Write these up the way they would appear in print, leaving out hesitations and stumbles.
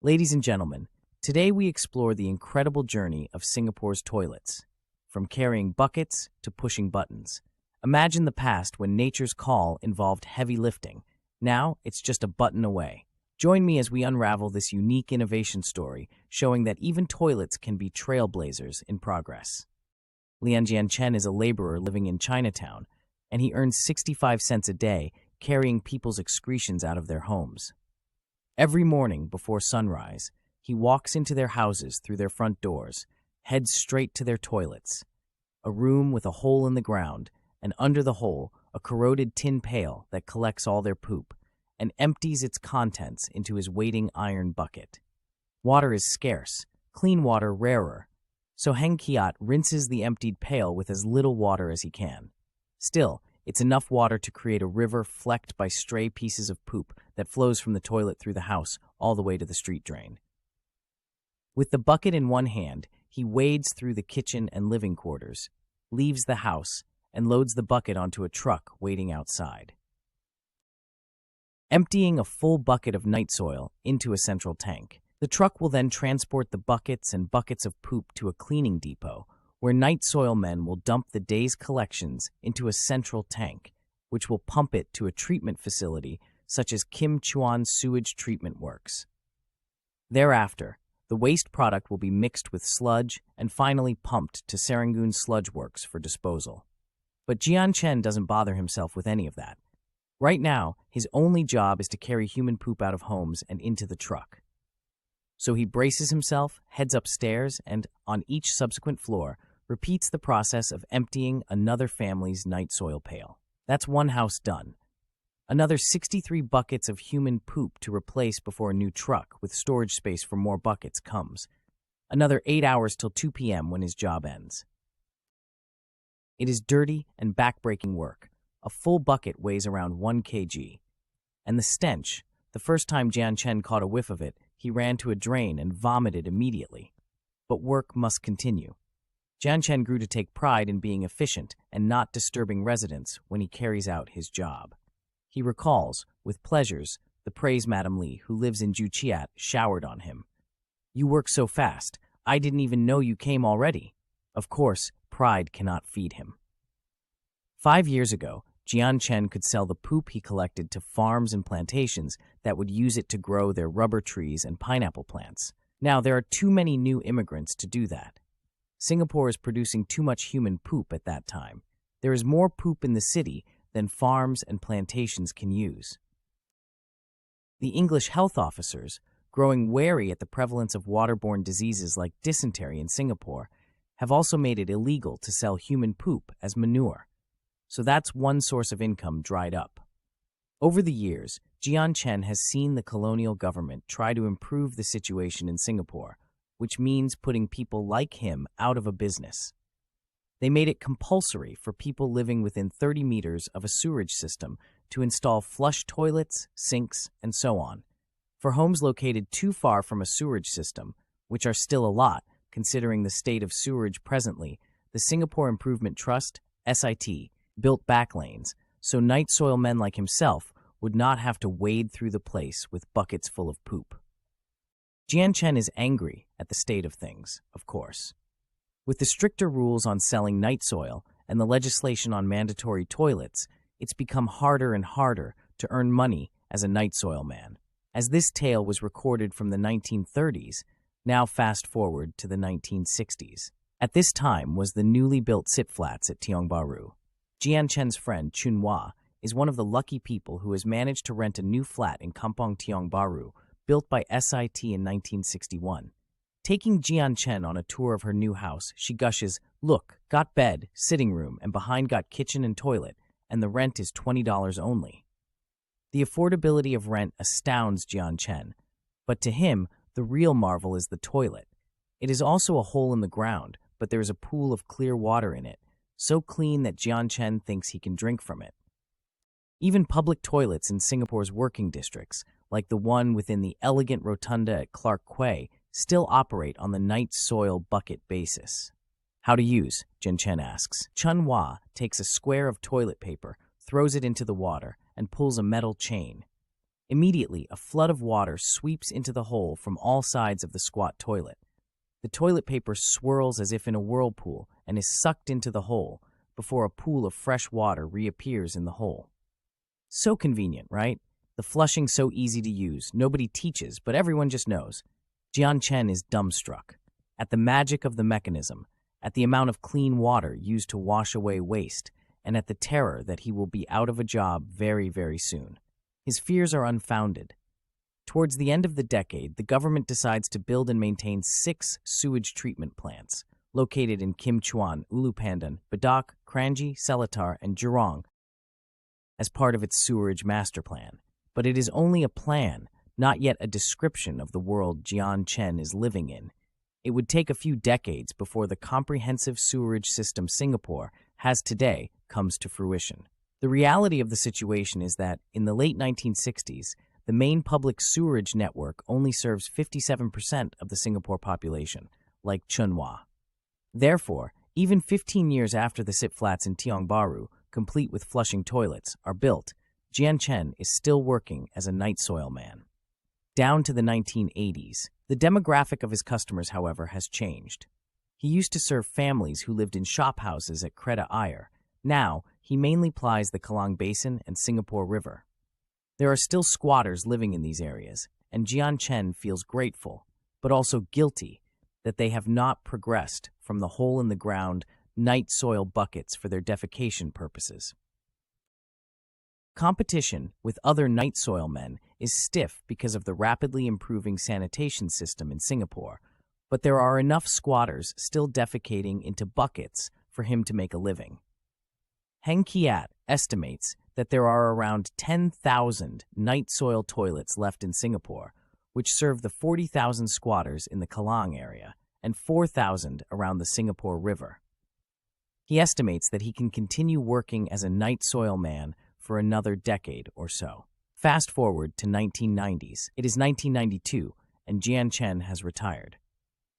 Ladies and gentlemen, today we explore the incredible journey of Singapore's toilets. From carrying buckets to pushing buttons. Imagine the past when nature's call involved heavy lifting. Now, it's just a button away. Join me as we unravel this unique innovation story, showing that even toilets can be trailblazers in progress. Lian Jianchen is a laborer living in Chinatown, and he earns 65 cents a day carrying people's excretions out of their homes. Every morning before sunrise, he walks into their houses through their front doors, heads straight to their toilets. A room with a hole in the ground, and under the hole, a corroded tin pail that collects all their poop and empties its contents into his waiting iron bucket. Water is scarce, clean water rarer, so Heng Kiat rinses the emptied pail with as little water as he can. Still, it's enough water to create a river flecked by stray pieces of poop that flows from the toilet through the house all the way to the street drain. With the bucket in one hand, he wades through the kitchen and living quarters, leaves the house, and loads the bucket onto a truck waiting outside. Emptying a full bucket of night soil into a central tank, the truck will then transport the buckets and buckets of poop to a cleaning depot, where night soil men will dump the day's collections into a central tank, which will pump it to a treatment facility such as Kim Chuan Sewage Treatment Works. Thereafter, the waste product will be mixed with sludge and finally pumped to Serangoon Sludge Works for disposal. But Jian Chen doesn't bother himself with any of that. Right now, his only job is to carry human poop out of homes and into the truck. So he braces himself, heads upstairs, and, on each subsequent floor, repeats the process of emptying another family's night soil pail. That's one house done. Another 63 buckets of human poop to replace before a new truck with storage space for more buckets comes. Another 8 hours till 2 p.m. when his job ends. It is dirty and backbreaking work. A full bucket weighs around 1 kg. And the stench, the first time Jian Chen caught a whiff of it, he ran to a drain and vomited immediately. But work must continue. Jian Chen grew to take pride in being efficient and not disturbing residents when he carries out his job. He recalls, with pleasures, the praise Madam Li, who lives in Juqiat, showered on him. "You work so fast. I didn't even know you came already." Of course, pride cannot feed him. 5 years ago, Jian Chen could sell the poop he collected to farms and plantations that would use it to grow their rubber trees and pineapple plants. Now, there are too many new immigrants to do that. Singapore is producing too much human poop at that time. There is more poop in the city than farms and plantations can use. The English health officers, growing wary at the prevalence of waterborne diseases like dysentery in Singapore, have also made it illegal to sell human poop as manure. So that's one source of income dried up. Over the years, Jian Chen has seen the colonial government try to improve the situation in Singapore, which means putting people like him out of a business. They made it compulsory for people living within 30 meters of a sewerage system to install flush toilets, sinks, and so on. For homes located too far from a sewerage system, which are still a lot, considering the state of sewerage presently, the Singapore Improvement Trust, SIT, built back lanes, so night soil men like himself would not have to wade through the place with buckets full of poop. Jian Chen is angry at the state of things, of course. With the stricter rules on selling night soil and the legislation on mandatory toilets, it's become harder and harder to earn money as a night soil man. As this tale was recorded from the 1930s, now fast forward to the 1960s. At this time was the newly built sit flats at Tiong Bahru. Jian Chen's friend, Chun Hua, is one of the lucky people who has managed to rent a new flat in Kampong Tiong Bahru, built by SIT in 1961. Taking Jian Chen on a tour of her new house, she gushes, "Look, got bed, sitting room, and behind got kitchen and toilet, and the rent is $20 only." The affordability of rent astounds Jian Chen, but to him, the real marvel is the toilet. It is also a hole in the ground, but there is a pool of clear water in it, so clean that Jian Chen thinks he can drink from it. Even public toilets in Singapore's working districts, like the one within the elegant rotunda at Clark Quay, still operate on the night soil bucket basis. "How to use?" Jian Chen asks. Chun Hua takes a square of toilet paper, throws it into the water, and pulls a metal chain. Immediately, a flood of water sweeps into the hole from all sides of the squat toilet. The toilet paper swirls as if in a whirlpool and is sucked into the hole before a pool of fresh water reappears in the hole. So convenient, right? The flushing so easy to use, nobody teaches, but everyone just knows. Jian Chen is dumbstruck at the magic of the mechanism, at the amount of clean water used to wash away waste, and at the terror that he will be out of a job very, very soon. His fears are unfounded. Towards the end of the decade, the government decides to build and maintain 6 sewage treatment plants located in Kimchuan, Ulupandan, Badak, Kranji, Seletar, and Jurong as part of its sewerage master plan. But it is only a plan, not yet a description of the world Jian Chen is living in. It would take a few decades before the comprehensive sewerage system Singapore has today comes to fruition. The reality of the situation is that, in the late 1960s, the main public sewerage network only serves 57% of the Singapore population, like Chunhua. Therefore, even 15 years after the sit flats in Tiong Bahru, complete with flushing toilets, are built, Jian Chen is still working as a night soil man. Down to the 1980s, the demographic of his customers, however, has changed. He used to serve families who lived in shophouses at Creta Ayer. Now, he mainly plies the Klang Basin and Singapore River. There are still squatters living in these areas, and Jian Chen feels grateful, but also guilty, that they have not progressed from the hole-in-the-ground night soil buckets for their defecation purposes. Competition with other night soil men is stiff because of the rapidly improving sanitation system in Singapore, but there are enough squatters still defecating into buckets for him to make a living. Heng Kiat estimates that there are around 10,000 night soil toilets left in Singapore, which serve the 40,000 squatters in the Klang area and 4,000 around the Singapore River. He estimates that he can continue working as a night soil man for another decade or so. Fast forward to 1990s. It is 1992, and Jian Chen has retired.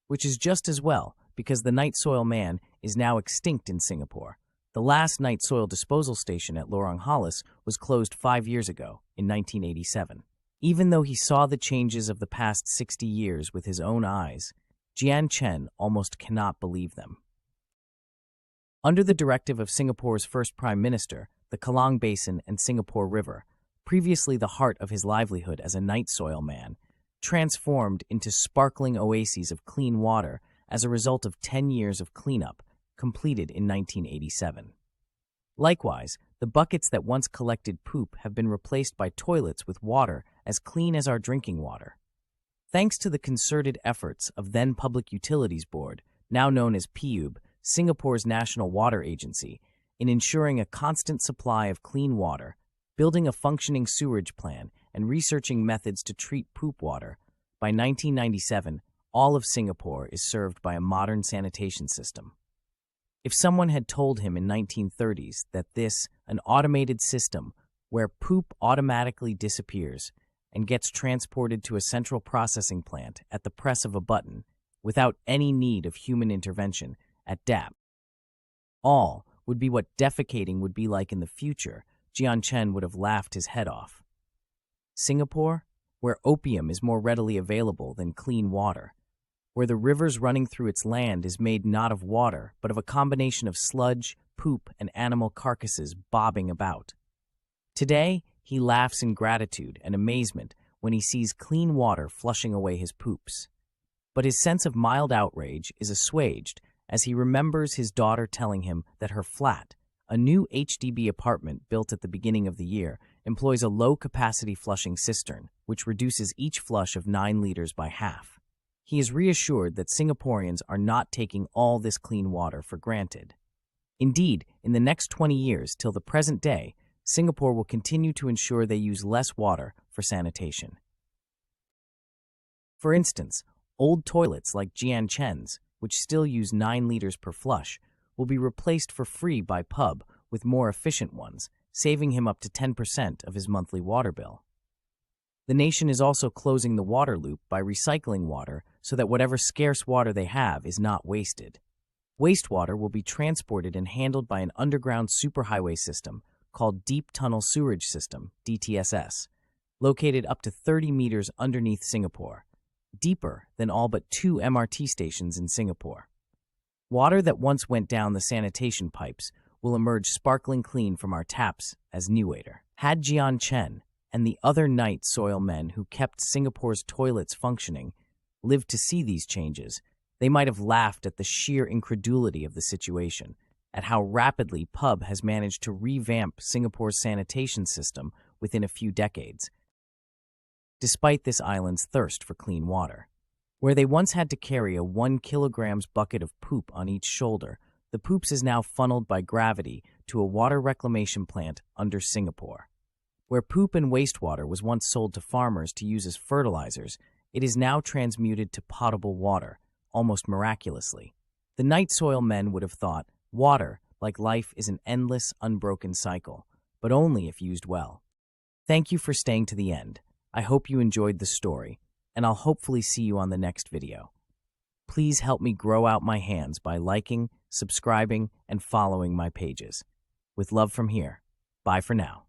Which is just as well, because the night soil man is now extinct in Singapore. The last night soil disposal station at Lorong Halus was closed 5 years ago, in 1987. Even though he saw the changes of the past 60 years with his own eyes, Jian Chen almost cannot believe them. Under the directive of Singapore's first Prime Minister, the Klang Basin and Singapore River, previously the heart of his livelihood as a night soil man, transformed into sparkling oases of clean water as a result of 10 years of cleanup, completed in 1987. Likewise, the buckets that once collected poop have been replaced by toilets with water as clean as our drinking water. Thanks to the concerted efforts of then Public Utilities Board, now known as PUB, Singapore's national water agency, in ensuring a constant supply of clean water, building a functioning sewerage plan, and researching methods to treat poop water, by 1997, all of Singapore is served by a modern sanitation system. If someone had told him in 1930s that this, an automated system where poop automatically disappears and gets transported to a central processing plant at the press of a button, without any need of human intervention, at DAP, all would be what defecating would be like in the future, Jian Chen would have laughed his head off. Singapore, where opium is more readily available than clean water, where the rivers running through its land is made not of water, but of a combination of sludge, poop, and animal carcasses bobbing about. Today, he laughs in gratitude and amazement when he sees clean water flushing away his poops. But his sense of mild outrage is assuaged as he remembers his daughter telling him that her flat, a new HDB apartment built at the beginning of the year, employs a low-capacity flushing cistern, which reduces each flush of 9 liters by half. He is reassured that Singaporeans are not taking all this clean water for granted. Indeed, in the next 20 years till the present day, Singapore will continue to ensure they use less water for sanitation. For instance, old toilets like Jian Chen's, which still use 9 liters per flush, will be replaced for free by PUB with more efficient ones, saving him up to 10% of his monthly water bill. The nation is also closing the water loop by recycling water so that whatever scarce water they have is not wasted. Wastewater will be transported and handled by an underground superhighway system called Deep Tunnel Sewerage System, DTSS. located up to 30 meters underneath Singapore, deeper than all but 2 MRT stations in Singapore. Water that once went down the sanitation pipes will emerge sparkling clean from our taps as new water. Had Jian Chen and the other night soil men who kept Singapore's toilets functioning lived to see these changes, they might have laughed at the sheer incredulity of the situation, at how rapidly Pub has managed to revamp Singapore's sanitation system within a few decades, despite this island's thirst for clean water. Where they once had to carry a 1 kilogram bucket of poop on each shoulder, the poops is now funneled by gravity to a water reclamation plant under Singapore. Where poop and wastewater was once sold to farmers to use as fertilizers, it is now transmuted to potable water, almost miraculously. The night soil men would have thought water, like life, is an endless, unbroken cycle, but only if used well. Thank you for staying to the end. I hope you enjoyed the story, and I'll hopefully see you on the next video. Please help me grow out my hands by liking, subscribing, and following my pages. With love from here. Bye for now.